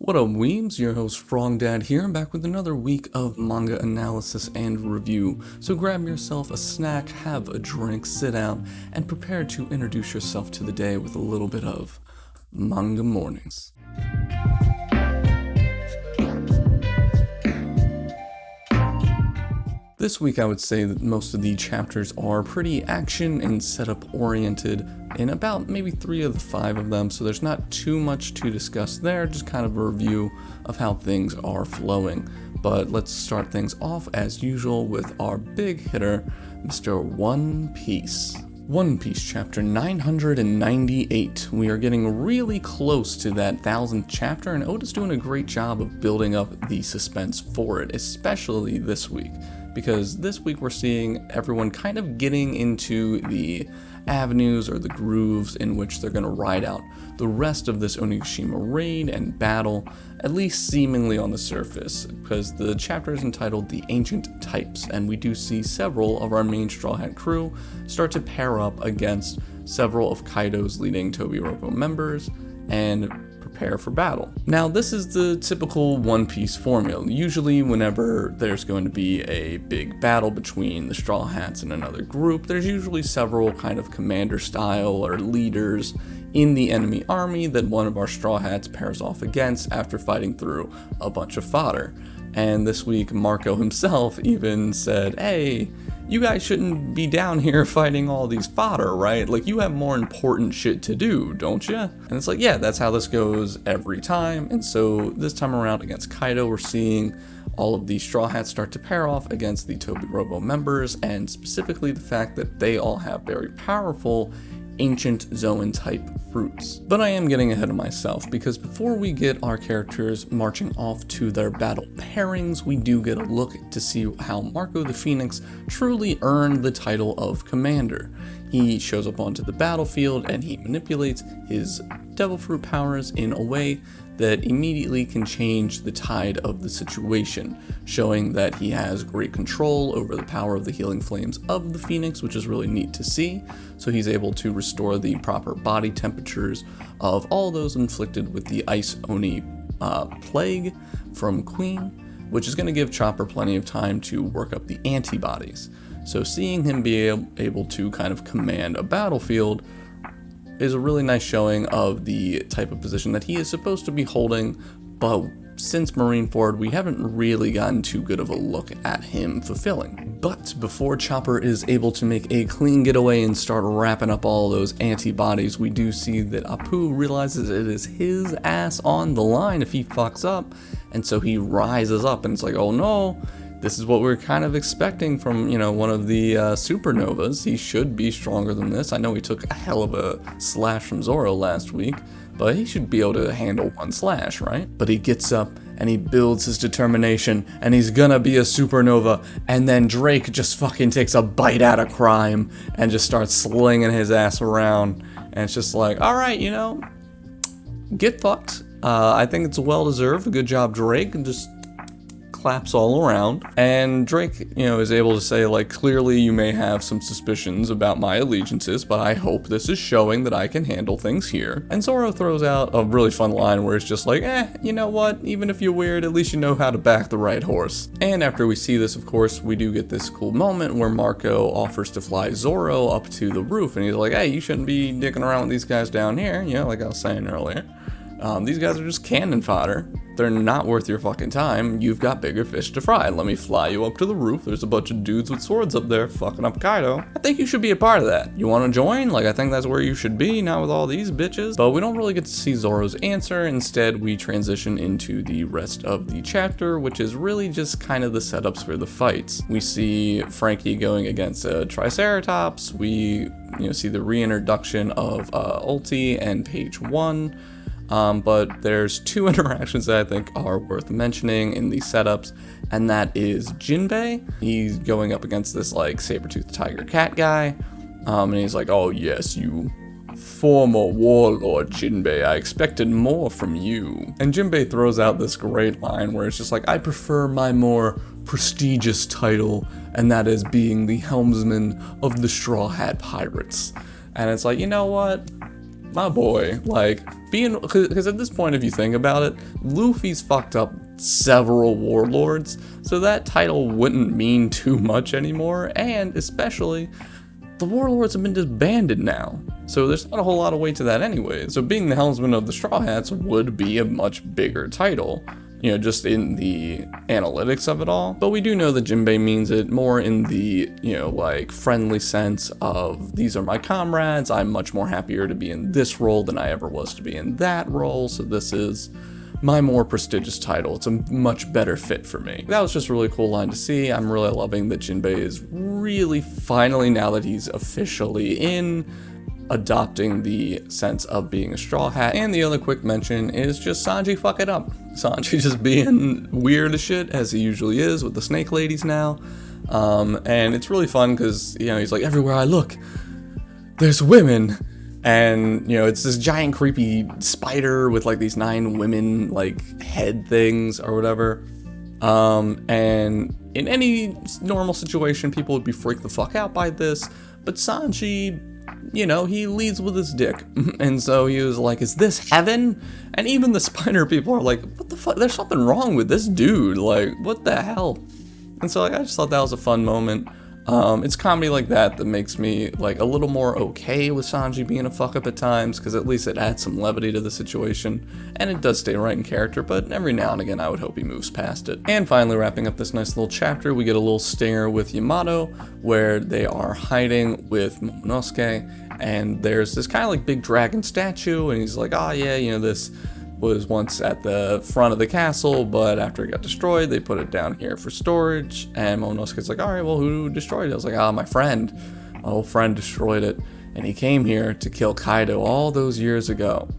What up, weebs? Your host Frog Dad here. I'm back with another week of manga analysis and review. So grab yourself a snack, have a drink, sit down, and prepare to introduce yourself to the day with a little bit of Manga Mornings. This week I would say that most of the chapters are pretty action and setup oriented in about maybe 3 of the 5 of them, so there's not too much to discuss there, just kind of a review of how things are flowing. But let's start things off as usual with our big hitter, Mr. One Piece. One Piece chapter 998. We are getting really close to that 1000th chapter, and Oda's doing a great job of building up the suspense for it, especially this week. Because this week we're seeing everyone kind of getting into the avenues or the grooves in which they're going to ride out the rest of this Onigashima raid and battle, at least seemingly on the surface, because the chapter is entitled The Ancient Types, and we do see several of our main Straw Hat crew start to pair up against several of Kaido's leading Tobiropo members and prepare for battle. Now, this is the typical One Piece formula. Usually whenever there's going to be a big battle between the Straw Hats and another group, there's usually several kind of commander style or leaders in the enemy army that one of our Straw Hats pairs off against after fighting through a bunch of fodder. And this week Marco himself even said, hey, you guys shouldn't be down here fighting all these fodder, right? Like, you have more important shit to do, don't you? And it's like, yeah, that's how this goes every time. And so this time around against Kaido, we're seeing all of these Straw Hats start to pair off against the Tobiropo members, and specifically the fact that they all have very powerful ancient Zoan type fruits. But I am getting ahead of myself, because before we get our characters marching off to their battle pairings, we do get a look to see how Marco the Phoenix truly earned the title of commander. He shows up onto the battlefield and he manipulates his devil fruit powers in a way that immediately can change the tide of the situation, showing that he has great control over the power of the healing flames of the Phoenix, which is really neat to see. So he's able to restore the proper body temperatures of all those inflicted with the Ice Oni plague from Queen, which is going to give Chopper plenty of time to work up the antibodies. So seeing him be able to kind of command a battlefield is a really nice showing of the type of position that he is supposed to be holding, but since Marineford, we haven't really gotten too good of a look at him fulfilling. But before Chopper is able to make a clean getaway and start wrapping up all those antibodies, we do see that Apu realizes it is his ass on the line if he fucks up, and so he rises up and it's like, oh no, this is what we're kind of expecting from, one of the supernovas. He should be stronger than this. I know he took a hell of a slash from Zoro last week, but he should be able to handle one slash, right? But he gets up and he builds his determination and he's gonna be a supernova, and then Drake just fucking takes a bite out of crime and just starts slinging his ass around, and it's just like, alright, get fucked. I think it's well deserved. Good job, Drake, and just claps all around. And Drake, is able to say, like, clearly you may have some suspicions about my allegiances, but I hope this is showing that I can handle things here. And Zoro throws out a really fun line where it's just like, you know what, even if you're weird, at least you know how to back the right horse. And after we see this, of course, we do get this cool moment where Marco offers to fly Zoro up to the roof, and he's like, hey, you shouldn't be dicking around with these guys down here, like I was saying earlier. These guys are just cannon fodder. They're not worth your fucking time. You've got bigger fish to fry. Let me fly you up to the roof. There's a bunch of dudes with swords up there fucking up Kaido. I think you should be a part of that. You want to join? Like, I think that's where you should be, not with all these bitches. But we don't really get to see Zoro's answer. Instead, we transition into the rest of the chapter, which is really just kind of the setups for the fights. We see Frankie going against a Triceratops. We see the reintroduction of Ulti and Page 1. But there's 2 interactions that I think are worth mentioning in these setups, and that is Jinbei. He's going up against this, like, saber-toothed tiger cat guy, and he's like, oh yes, you former warlord Jinbei, I expected more from you. And Jinbei throws out this great line where it's just like, I prefer my more prestigious title, and that is being the helmsman of the Straw Hat Pirates. And it's like, you know what? my boy, like, because at this point, if you think about it, Luffy's fucked up several warlords, so that title wouldn't mean too much anymore, and especially, the warlords have been disbanded now, so there's not a whole lot of weight to that anyway, so being the helmsman of the Straw Hats would be a much bigger title, you know, just in the analytics of it all. But we do know that Jinbei means it more in the, you know, like, friendly sense of, these are my comrades, I'm much more happier to be in this role than I ever was to be in that role, so this is my more prestigious title. It's a much better fit for me. That was just a really cool line to see. I'm really loving that Jinbei is really finally, now that he's officially in, adopting the sense of being a Straw Hat. And the other quick mention is just Sanji fucking up. Sanji just being weird as shit, as he usually is with the snake ladies now. And it's really fun because, you know, he's like, everywhere I look, there's women. And, you know, it's this giant creepy spider with like these 9 women like head things or whatever. And in any normal situation, people would be freaked the fuck out by this. But Sanji, you know, he leads with his dick. And so he was like, is this heaven? And even the spider people are like, what the fuck? There's something wrong with this dude. Like, what the hell? And so like, I just thought that was a fun moment. It's comedy like that makes me like a little more okay with Sanji being a fuck up at times, because at least it adds some levity to the situation, and it does stay right in character, but every now and again I would hope he moves past it. And finally, wrapping up this nice little chapter, we get a little stinger with Yamato, where they are hiding with Momonosuke, and there's this kind of like big dragon statue, and he's like, oh yeah, you know, this was once at the front of the castle, but after it got destroyed, they put it down here for storage. And Momonosuke's like, all right, well, who destroyed it? I was like, my old friend destroyed it, and he came here to kill Kaido all those years ago.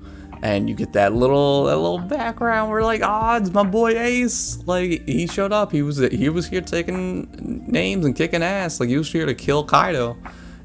And you get that little background where like, it's my boy Ace. Like, he showed up. He was here taking names and kicking ass. Like, he was here to kill Kaido.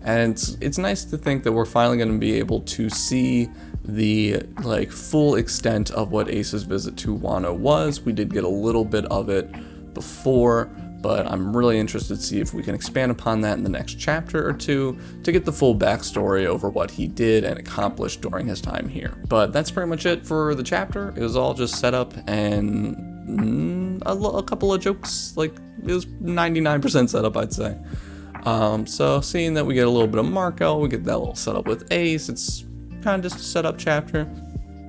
And it's nice to think that we're finally going to be able to see the like full extent of what Ace's visit to Wano was. We did get a little bit of it before, but I'm really interested to see if we can expand upon that in the next chapter or two to get the full backstory over what he did and accomplished during his time here. But that's pretty much it for the chapter. It was all just set up and a couple of jokes. Like, it was 99% setup, I'd say. So seeing that we get a little bit of Marco, we get that little setup with Ace, it's kind of just a setup chapter.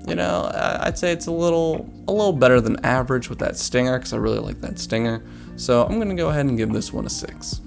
You know, I'd say it's a little better than average with that stinger, because I really like that stinger. So I'm gonna go ahead and give this one a 6.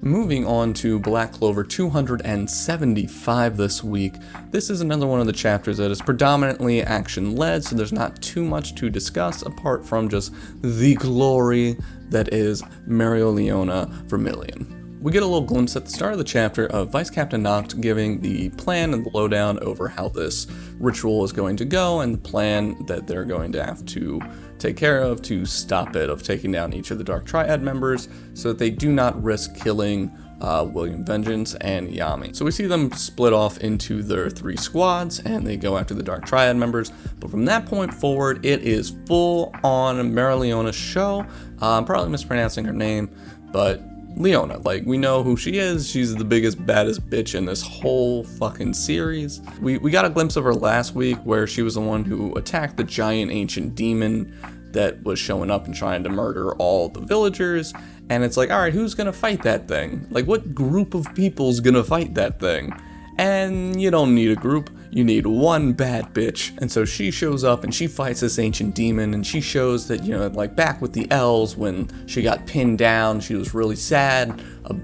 Moving on to Black Clover 275 this week. This is another one of the chapters that is predominantly action-led, so there's not too much to discuss apart from just the glory that is Mereoleona Vermilion. We get a little glimpse at the start of the chapter of Vice Captain Noct giving the plan and the lowdown over how this ritual is going to go and the plan that they're going to have to take care of to stop it, of taking down each of the Dark Triad members so that they do not risk killing William Vengeance and Yami. So we see them split off into their 3 squads and they go after the Dark Triad members. But from that point forward, it is full on Mereoleona's show. I'm probably mispronouncing her name, but Leona, like, we know who she is. She's the biggest, baddest bitch in this whole fucking series. We got a glimpse of her last week where she was the one who attacked the giant ancient demon that was showing up and trying to murder all the villagers. And it's like, all right, who's gonna fight that thing? Like, what group of people's gonna fight that thing? And you don't need a group, you need one bad bitch. And so she shows up and she fights this ancient demon, and she shows that, you know, like back with the elves when she got pinned down, she was really sad,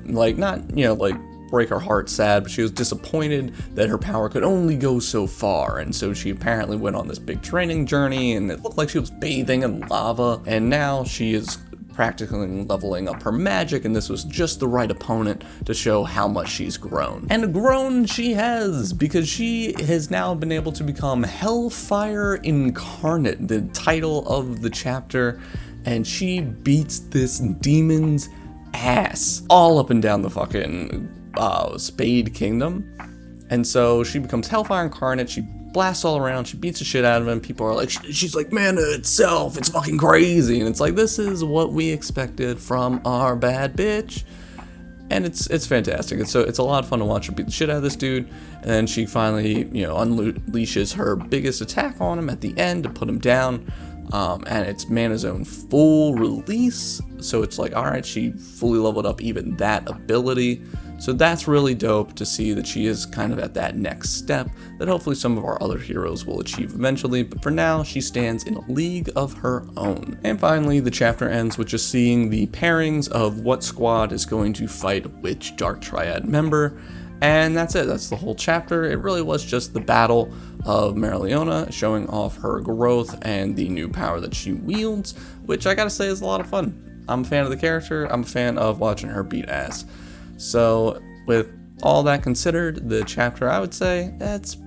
like not, you know, like break her heart sad, but she was disappointed that her power could only go so far. And so she apparently went on this big training journey, and it looked like she was bathing in lava, and now she is practically leveling up her magic, and this was just the right opponent to show how much she's grown. And grown she has, because she has now been able to become Hellfire Incarnate, the title of the chapter, and she beats this demon's ass all up and down the fucking Spade Kingdom. And so she becomes Hellfire Incarnate, she blasts all around, she beats the shit out of him, people are like, she's like mana itself, it's fucking crazy, and it's like, this is what we expected from our bad bitch. and it's fantastic. It's a lot of fun to watch her beat the shit out of this dude, and then she finally, unleashes her biggest attack on him at the end to put him down. And it's Mana Zone full release, so it's like, alright, she fully leveled up even that ability. So that's really dope to see that she is kind of at that next step that hopefully some of our other heroes will achieve eventually, but for now she stands in a league of her own. And finally, the chapter ends with just seeing the pairings of what squad is going to fight which Dark Triad member, and that's it. That's the whole chapter. It really was just the battle of Mereoleona, showing off her growth and the new power that she wields, which I gotta say is a lot of fun. I'm a fan of the character. I'm a fan of watching her beat ass. So with all that considered, the chapter, I would say that's,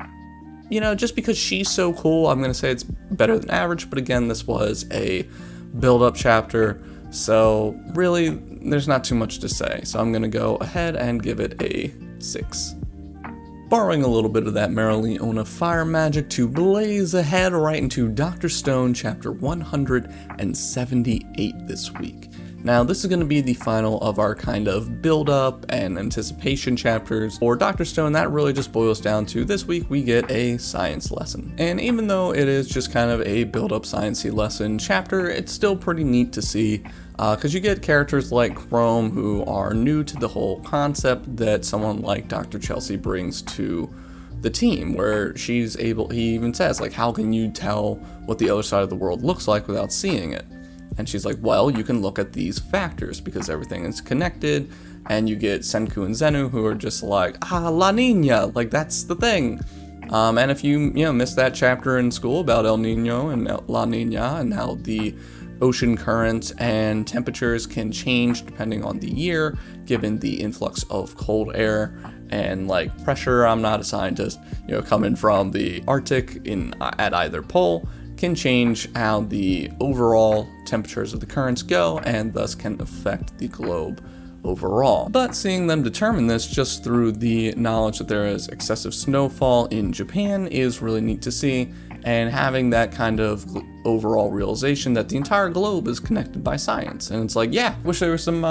just because she's so cool, I'm gonna say it's better than average. But again, this was a build-up chapter, so really there's not too much to say. So I'm gonna go ahead and give it a 6. Borrowing a little bit of that Mereoleona fire magic to blaze ahead right into Dr. Stone chapter 178 this week. Now, this is going to be the final of our kind of build-up and anticipation chapters. For Dr. Stone, that really just boils down to this week we get a science lesson. And even though it is just kind of a build-up sciencey lesson chapter, it's still pretty neat to see because you get characters like Chrome who are new to the whole concept that someone like Dr. Chelsea brings to the team, where he even says, like, how can you tell what the other side of the world looks like without seeing it? And she's like, well, you can look at these factors because everything is connected. And you get Senku and Zenu who are just like, La Nina, like that's the thing. And if you missed that chapter in school about El Nino and La Nina and how the ocean currents and temperatures can change depending on the year, given the influx of cold air and like pressure, I'm not a scientist, coming from the Arctic at either pole, can change how the overall temperatures of the currents go and thus can affect the globe overall. But seeing them determine this just through the knowledge that there is excessive snowfall in Japan is really neat to see, and having that kind of overall realization that the entire globe is connected by science. And it's like, yeah, I wish there were some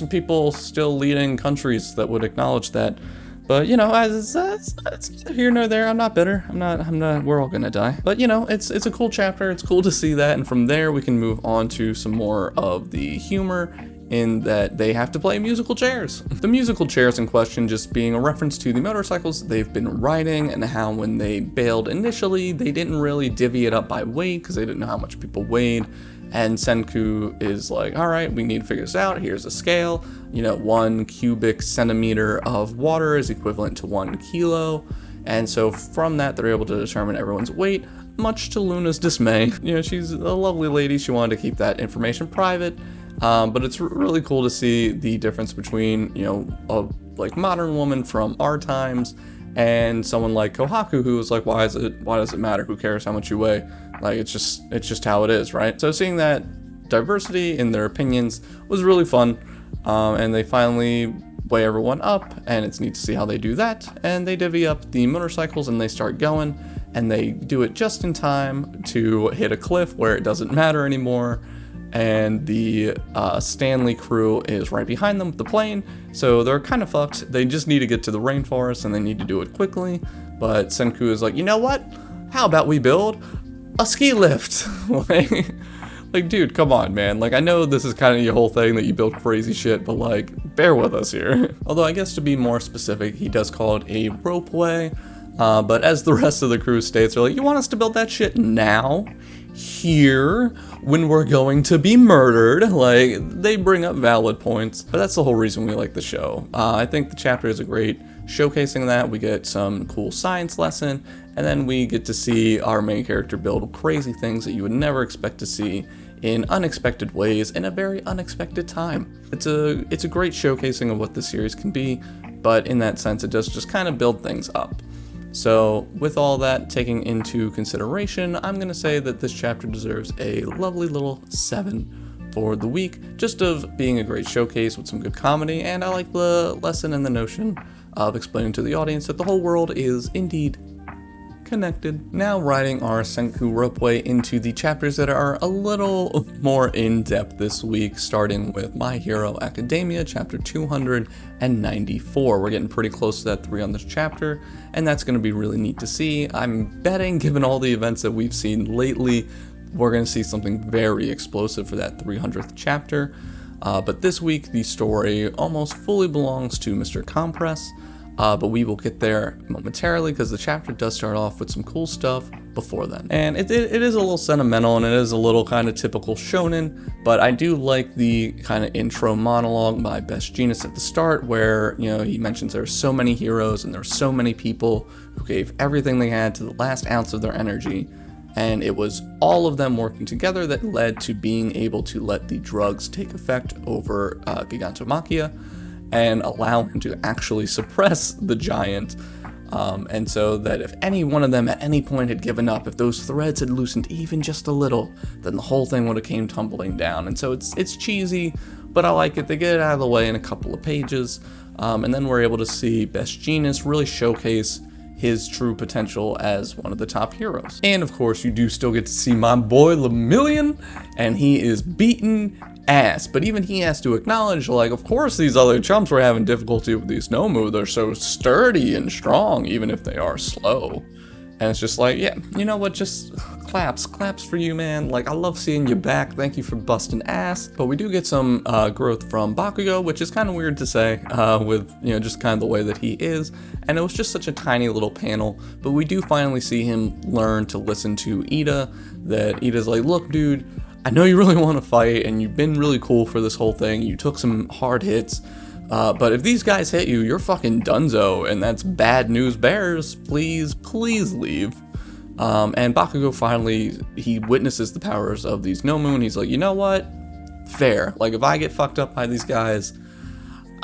people still leading countries that would acknowledge that. But, it's neither here nor there. I'm not bitter. I'm not, we're all gonna die. But, it's a cool chapter. It's cool to see that. And from there, we can move on to some more of the humor in that they have to play musical chairs. The musical chairs in question just being a reference to the motorcycles they've been riding and how when they bailed initially, they didn't really divvy it up by weight because they didn't know how much people weighed. And Senku is like, all right, we need to figure this out. Here's a scale. 1 cubic centimeter of water is equivalent to 1 kilo. And so from that, they're able to determine everyone's weight, much to Luna's dismay. She's a lovely lady. She wanted to keep that information private. But it's really cool to see the difference between, a modern woman from our times and someone like Kohaku who was like, why does it matter? Who cares how much you weigh? Like, it's just how it is, right? So seeing that diversity in their opinions was really fun. And they finally weigh everyone up, and it's neat to see how they do that. And they divvy up the motorcycles and they start going, and they do it just in time to hit a cliff where it doesn't matter anymore. And the Stanley crew is right behind them with the plane, so they're kind of fucked. They just need to get to the rainforest and they need to do it quickly. But Senku is like, you know what? How about we build a ski lift? Like, dude, come on, man. Like, I know this is kind of your whole thing that you build crazy shit, but like, bear with us here. Although I guess to be more specific, he does call it a ropeway. But as the rest of the crew states, they're like, you want us to build that shit now? Here, when we're going to be murdered? Like, they bring up valid points, but that's the whole reason we like the show. I think the chapter is a great showcasing that. We get some cool science lesson, and then we get to see our main character build crazy things that you would never expect to see in unexpected ways in a very unexpected time. It's a great showcasing of what the series can be, but in that sense, it does just kind of build things up. So with all that taken into consideration, I'm going to say that this chapter deserves a lovely little 7 for the week, just of being a great showcase with some good comedy, and I like the lesson and the notion of explaining to the audience that the whole world is indeed connected. Now riding our Senku ropeway into the chapters that are a little more in-depth this week, starting with My Hero Academia, chapter 294. We're getting pretty close to that 3 on this chapter, and that's going to be really neat to see. I'm betting, given all the events that we've seen lately, we're going to see something very explosive for that 300th chapter. But this week, the story almost fully belongs to Mr. Compress. But we will get there momentarily because the chapter does start off with some cool stuff before then. And it is a little sentimental and it is a little kind of typical shonen, but I do like the kind of intro monologue by Best Jeanist at the start where, you know, he mentions there's so many heroes and there's so many people who gave everything they had to the last ounce of their energy. And it was all of them working together that led to being able to let the drugs take effect over Gigantomachia and allow him to actually suppress the giant. And so that if any one of them at any point had given up, if those threads had loosened even just a little, then the whole thing would have came tumbling down. And so it's cheesy, but I like it. They get it out of the way in a couple of pages. And then we're able to see Best Jeanist really showcase his true potential as one of the top heroes. And of course, you do still get to see my boy Lemillion, and he is beaten ass, but even he has to acknowledge, like, of course these other chumps were having difficulty with these Nomu. They're so sturdy and strong, even if they are slow. And it's just like, yeah, you know what, just claps for you, man. Like, I love seeing you back. Thank you for busting ass. But we do get some growth from Bakugo, which is kind of weird to say with, you know, just kind of the way that he is. And it was just such a tiny little panel, but we do finally see him learn to listen to Ida, that Ida's like, look, dude, I know you really want to fight and you've been really cool for this whole thing. You took some hard hits, but if these guys hit you, you're fucking dunzo, and that's bad news bears. Please leave. And Bakugo finally, he witnesses the powers of these Nomu, and he's like, you know what? Fair. Like, if I get fucked up by these guys,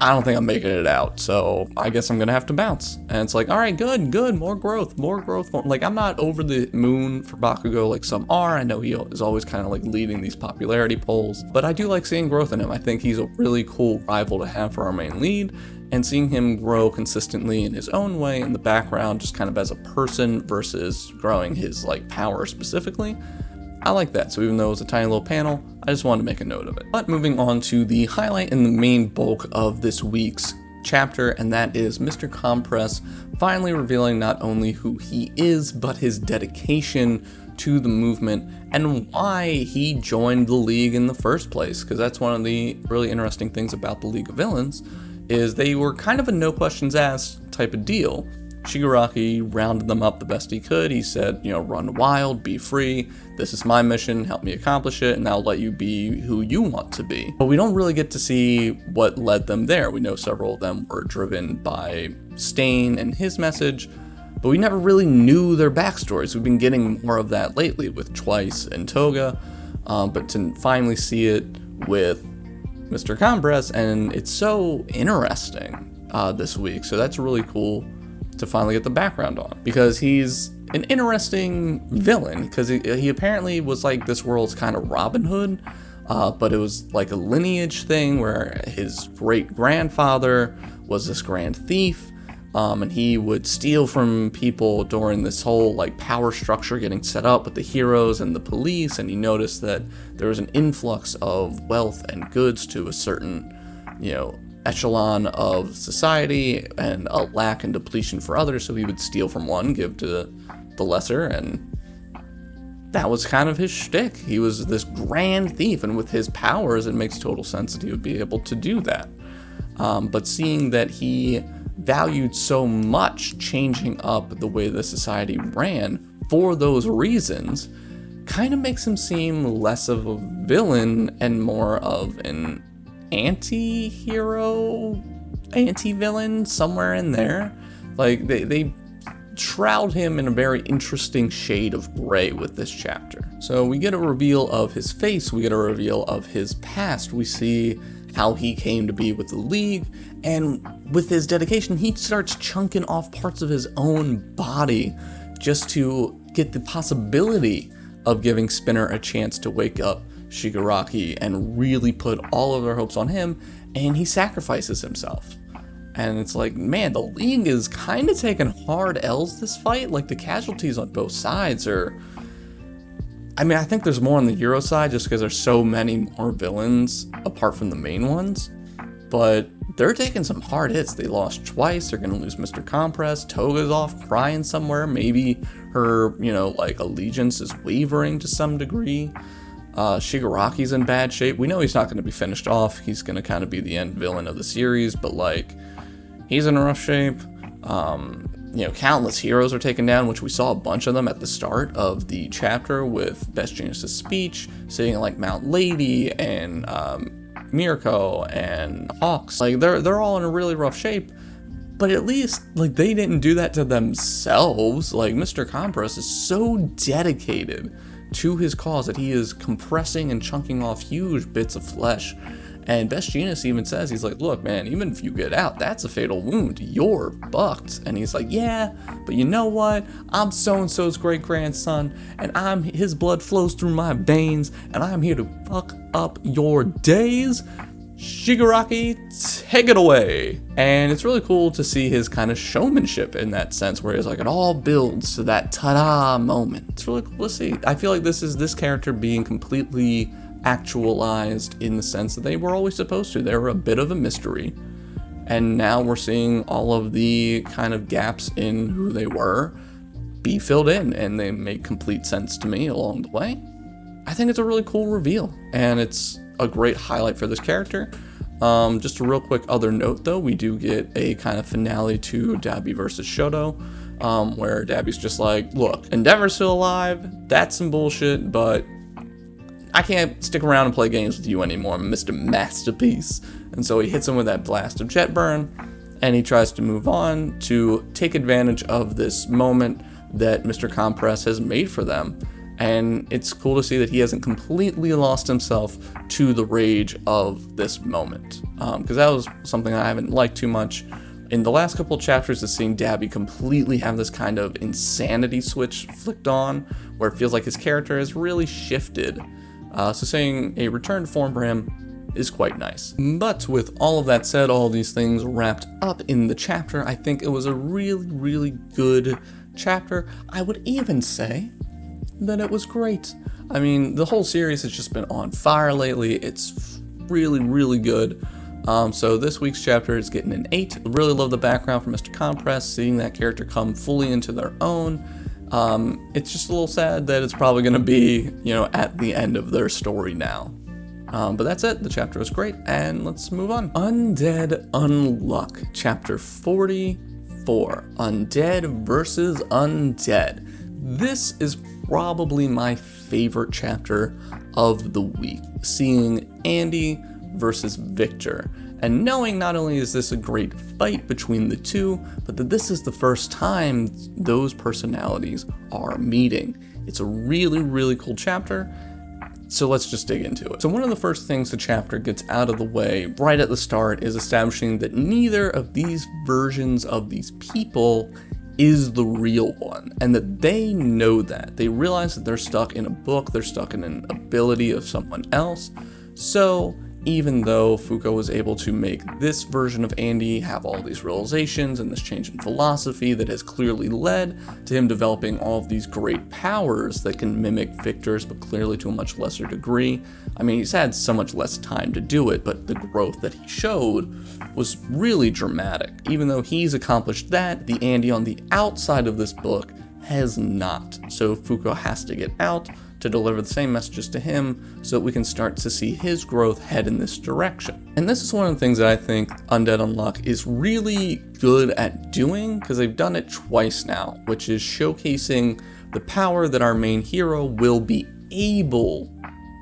I don't think I'm making it out, so I guess I'm gonna have to bounce. And it's like, all right, good, more growth. Like, I'm not over the moon for Bakugo like some are. I know he is always kind of like leading these popularity polls, but I do like seeing growth in him. I think he's a really cool rival to have for our main lead, and seeing him grow consistently in his own way in the background, just kind of as a person versus growing his like power specifically, I like that. So even though it was a tiny little panel, I just wanted to make a note of it. But moving on to the highlight and the main bulk of this week's chapter, and that is Mr. Compress finally revealing not only who he is, but his dedication to the movement and why he joined the League in the first place. Because that's one of the really interesting things about the League of Villains, is they were kind of a no questions asked type of deal. Shigaraki rounded them up the best he could. He said, you know, run wild, be free. This is my mission, help me accomplish it, and I'll let you be who you want to be. But we don't really get to see what led them there. We know several of them were driven by Stain and his message, but we never really knew their backstories. We've been getting more of that lately with Twice and Toga, but to finally see it with Mr. Compress, and it's so interesting this week. So that's really cool to finally get the background on, because he's an interesting villain, because he apparently was like this world's kind of Robin Hood, but it was like a lineage thing where his great grandfather was this grand thief, and he would steal from people during this whole like power structure getting set up with the heroes and the police, and he noticed that there was an influx of wealth and goods to a certain, you know, echelon of society and a lack and depletion for others, so he would steal from one, give to the lesser, and that was kind of his shtick. He was this grand thief, and with his powers it makes total sense that he would be able to do that. But seeing that he valued so much changing up the way the society ran for those reasons kind of makes him seem less of a villain and more of an anti-hero, anti-villain, somewhere in there. Like, they shroud him in a very interesting shade of gray with this chapter. So we get a reveal of his face, we get a reveal of his past, we see how he came to be with the League, and with his dedication, he starts chunking off parts of his own body just to get the possibility of giving Spinner a chance to wake up Shigaraki and really put all of their hopes on him, and he sacrifices himself. And it's like, man, the League is kind of taking hard L's this fight. Like, the casualties on both sides are... I mean, I think there's more on the hero side just because there's so many more villains apart from the main ones. But they're taking some hard hits. They lost twice. They're going to lose Mr. Compress. Toga's off crying somewhere. Maybe her, like, allegiance is wavering to some degree. Shigaraki's in bad shape. We know he's not going to be finished off. He's going to kind of be the end villain of the series, but, like, he's in rough shape. Countless heroes are taken down, which we saw a bunch of them at the start of the chapter with Best Genius's speech, sitting like Mount Lady and Mirko and Hawks. Like, they're all in a really rough shape, but at least, like, they didn't do that to themselves. Like, Mr. Compress is so dedicated to his cause that he is compressing and chunking off huge bits of flesh. And Best Genius even says, he's like, look, man, even if you get out, that's a fatal wound. You're bucked. And he's like, yeah, but you know what? I'm so-and-so's great-grandson, and his blood flows through my veins, and I'm here to fuck up your days. Shigaraki, take it away. And it's really cool to see his kind of showmanship in that sense, where he's like, it all builds to that ta-da moment. It's really cool to see. I feel like this is this character being completely actualized in the sense that they were always supposed to. They were a bit of a mystery, and now we're seeing all of the kind of gaps in who they were be filled in, and they make complete sense to me along the way. I think it's a really cool reveal, and it's a great highlight for this character. Just a real quick other note though, we do get a kind of finale to Dabi versus Shoto, where Dabi's just like, look, Endeavor's still alive, that's some bullshit, but I can't stick around and play games with you anymore, Mr. Masterpiece. And so he hits him with that blast of jet burn, and he tries to move on to take advantage of this moment that Mr. Compress has made for them. And it's cool to see that he hasn't completely lost himself to the rage of this moment. Because that was something I haven't liked too much. In the last couple of chapters, is seeing Dabi completely have this kind of insanity switch flicked on, where it feels like his character has really shifted. So seeing a return to form for him is quite nice. But with all of that said, all these things wrapped up in the chapter, I think it was a really, really good chapter. I would even say that it was great. I mean, the whole series has just been on fire lately. It's really, really good. So this week's chapter is getting an 8. I really love the background for Mr. Compress, seeing that character come fully into their own. It's just a little sad that it's probably going to be, at the end of their story now. But that's it. The chapter was great, and let's move on. Undead Unluck, chapter 44. Undead versus Undead. This is probably my favorite chapter of the week, seeing Andy versus Victor, and knowing not only is this a great fight between the two, but that this is the first time those personalities are meeting. It's a really, really cool chapter, so let's just dig into it. So one of the first things the chapter gets out of the way right at the start is establishing that neither of these versions of these people is the real one, and that they know that. They realize that they're stuck in a book, they're stuck in an ability of someone else. So even though Fuko was able to make this version of Andy have all these realizations and this change in philosophy that has clearly led to him developing all of these great powers that can mimic Victor's, but clearly to a much lesser degree. I mean, he's had so much less time to do it, but the growth that he showed was really dramatic. Even though he's accomplished that, the Andy on the outside of this book has not. So Fuko has to get out to deliver the same messages to him so that we can start to see his growth head in this direction. And this is one of the things that I think Undead Unluck is really good at doing, because they've done it twice now, which is showcasing the power that our main hero will be able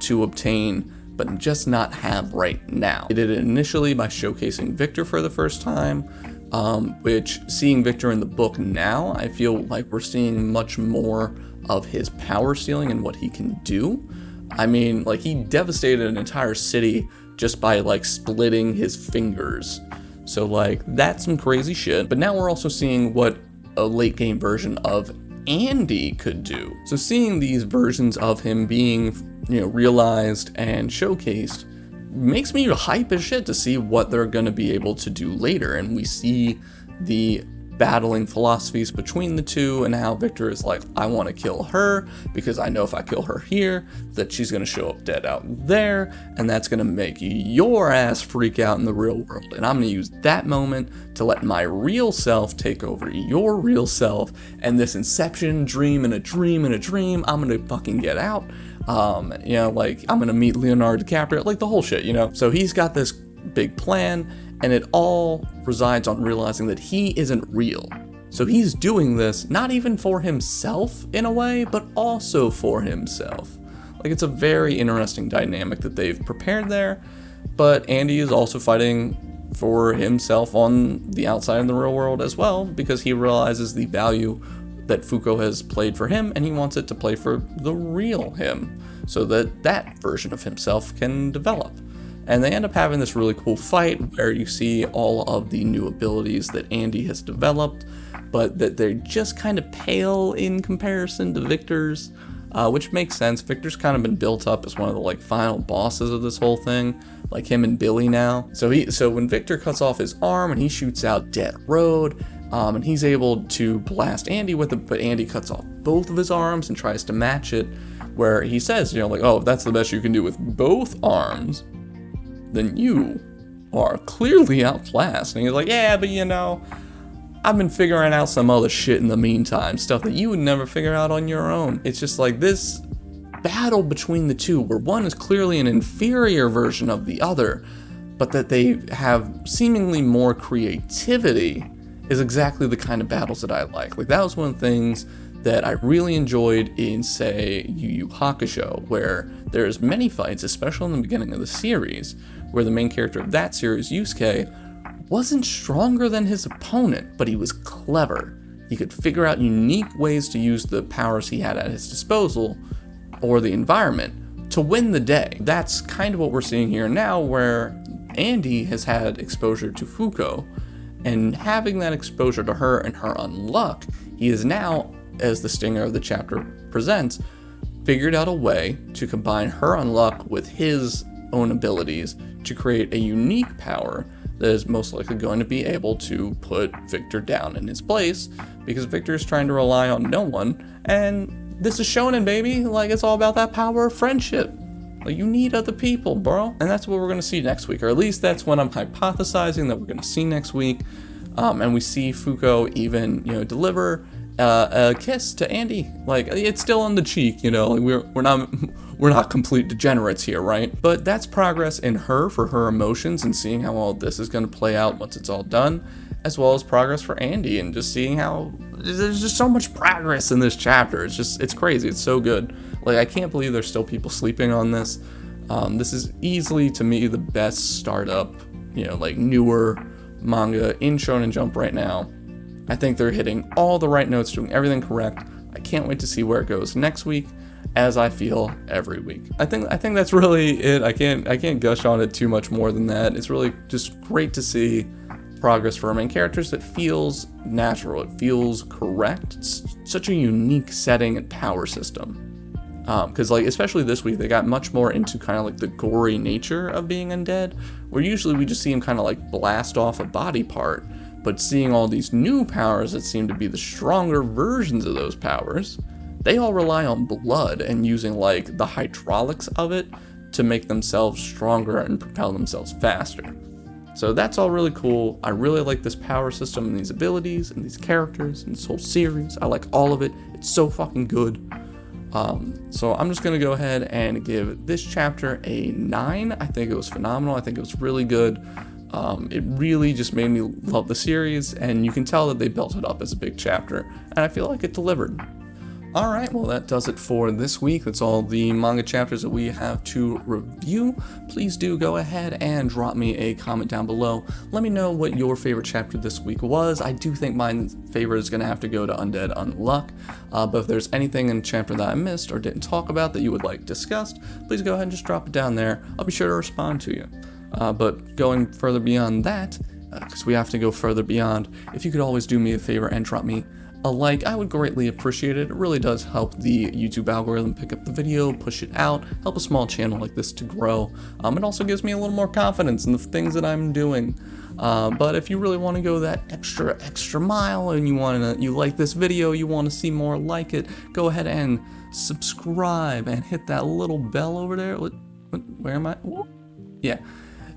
to obtain, but just not have right now. They did it initially by showcasing Victor for the first time, which seeing Victor in the book now, I feel like we're seeing much more of his power ceiling and what he can do. I mean, like, he devastated an entire city just by, like, splitting his fingers. So, like, that's some crazy shit. But now we're also seeing what a late game version of Andy could do. So seeing these versions of him being, realized and showcased makes me hype as shit to see what they're going to be able to do later. And we see the battling philosophies between the two, and how Victor is like, I want to kill her because I know if I kill her here that she's going to show up dead out there, and that's going to make your ass freak out in the real world, and I'm going to use that moment to let my real self take over your real self, and this inception dream and a dream and a dream, I'm going to fucking get out. You know, like, I'm going to meet Leonardo DiCaprio, like the whole shit, you know? So he's got this big plan, and it all resides on realizing that he isn't real. So he's doing this not even for himself in a way, but also for himself. Like, it's a very interesting dynamic that they've prepared there, but Andy is also fighting for himself on the outside of the real world as well, because he realizes the value that Fuko has played for him, and he wants it to play for the real him, so that that version of himself can develop. And they end up having this really cool fight where you see all of the new abilities that Andy has developed, but that they're just kind of pale in comparison to Victor's, which makes sense. Victor's kind of been built up as one of the like final bosses of this whole thing, like him and Billy now. So when Victor cuts off his arm and he shoots out Dead Road, and he's able to blast Andy with it, but Andy cuts off both of his arms and tries to match it, where he says, you know, like, oh, if that's the best you can do with both arms, then you are clearly outclassed. And he's like, yeah, but you know, I've been figuring out some other shit in the meantime, stuff that you would never figure out on your own. It's just like this battle between the two, where one is clearly an inferior version of the other, but that they have seemingly more creativity, is exactly the kind of battles that I like. Like, that was one of the things that I really enjoyed in, say, Yu Yu Hakusho, where there's many fights, especially in the beginning of the series, where the main character of that series, Yusuke, wasn't stronger than his opponent, but he was clever. He could figure out unique ways to use the powers he had at his disposal, or the environment, to win the day. That's kind of what we're seeing here now, where Andy has had exposure to Fuko, and having that exposure to her and her unluck, he is now, as the stinger of the chapter presents, figured out a way to combine her unluck with his own abilities to create a unique power that is most likely going to be able to put Victor down in his place, because Victor is trying to rely on no one, and this is shonen, baby. Like, it's all about that power of friendship. Like, you need other people, bro. And that's what we're going to see next week, or at least that's what I'm hypothesizing that we're going to see next week. And we see Fuko even, you know, deliver a kiss to Andy. Like, it's still on the cheek, you know. Like, we're not complete degenerates here, right? But that's progress in her, for her emotions, and seeing how all this is going to play out once it's all done, as well as progress for Andy, and just seeing how there's just so much progress in this chapter. It's crazy. It's so good. Like, I can't believe there's still people sleeping on this. This is easily, to me, the best startup, you know, like, newer manga in Shonen Jump right now. I think they're hitting all the right notes, doing everything correct. I can't wait to see where it goes next week, as I feel every week. I think that's really it. I can't gush on it too much more than that. It's really just great to see progress for our main characters that feels natural. It feels correct. It's such a unique setting and power system. Because, like, especially this week, they got much more into kind of like the gory nature of being undead, where usually we just see him kind of like blast off a body part. But seeing all these new powers that seem to be the stronger versions of those powers, they all rely on blood and using like the hydraulics of it to make themselves stronger and propel themselves faster. So that's all really cool. I really like this power system and these abilities and these characters and this whole series. I like all of it. It's so fucking good. So I'm just going to go ahead and give this chapter a 9. I think it was phenomenal. I think it was really good. It really just made me love the series, and you can tell that they built it up as a big chapter, and I feel like it delivered. Alright, well, that does it for this week. That's all the manga chapters that we have to review. Please do go ahead and drop me a comment down below. Let me know what your favorite chapter this week was. I do think my favorite is going to have to go to Undead Unluck. But if there's anything in the chapter that I missed or didn't talk about that you would like discussed, please go ahead and just drop it down there. I'll be sure to respond to you. But going further beyond that, because we have to go further beyond, if you could always do me a favor and drop me a like, I would greatly appreciate it. It really does help the YouTube algorithm pick up the video, push it out, help a small channel like this to grow. It also gives me a little more confidence in the things that I'm doing. But if you really want to go that extra mile and you like this video, you want to see more like it, go ahead and subscribe and hit that little bell over there. Where am I? Yeah.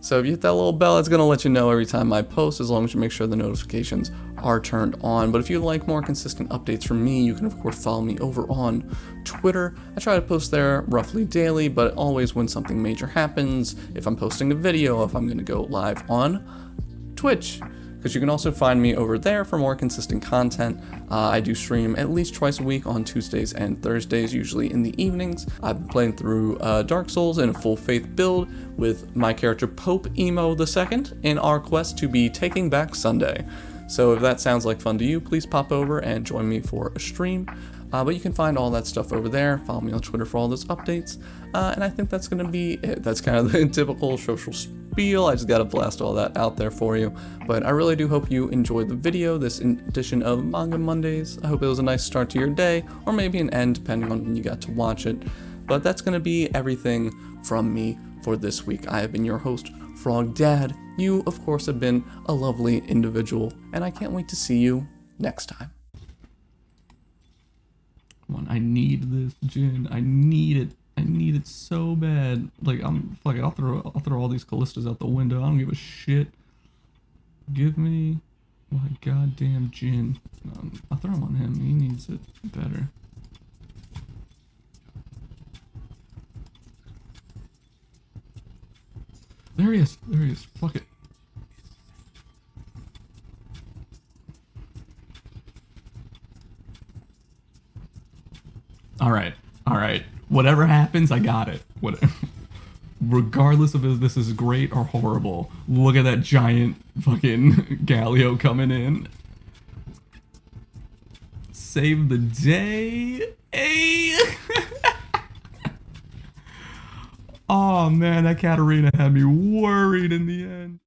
So if you hit that little bell, it's going to let you know every time I post, as long as you make sure the notifications are turned on. But if you like more consistent updates from me, you can of course follow me over on Twitter. I try to post there roughly daily, but always when something major happens, if I'm posting a video, if I'm going to go live on Twitch, because you can also find me over there for more consistent content. I do stream at least twice a week on Tuesdays and Thursdays, usually in the evenings. I've been playing through Dark Souls in a full faith build with my character Pope Emo II in our quest to be taking back Sunday. So if that sounds like fun to you, please pop over and join me for a stream. But you can find all that stuff over there. Follow me on Twitter for all those updates. And I think that's going to be it. That's kind of the typical social spiel. I just got to blast all that out there for you. But I really do hope you enjoyed the video, this edition of Manga Mondays. I hope it was a nice start to your day, or maybe an end, depending on when you got to watch it. But that's going to be everything from me for this week. I have been your host, Frog Dad. You, of course, have been a lovely individual, and I can't wait to see you next time. Come on, I need this gin. I need it. I need it so bad. Like, fuck it. I'll throw all these Callistas out the window. I don't give a shit. Give me my goddamn gin. I'll throw him on him. He needs it better. There he is. There he is. Fuck it. Alright. Whatever happens, I got it. Regardless of if this is great or horrible, look at that giant fucking Galio coming in. Save the day. Hey! Oh man, that Katarina had me worried in the end.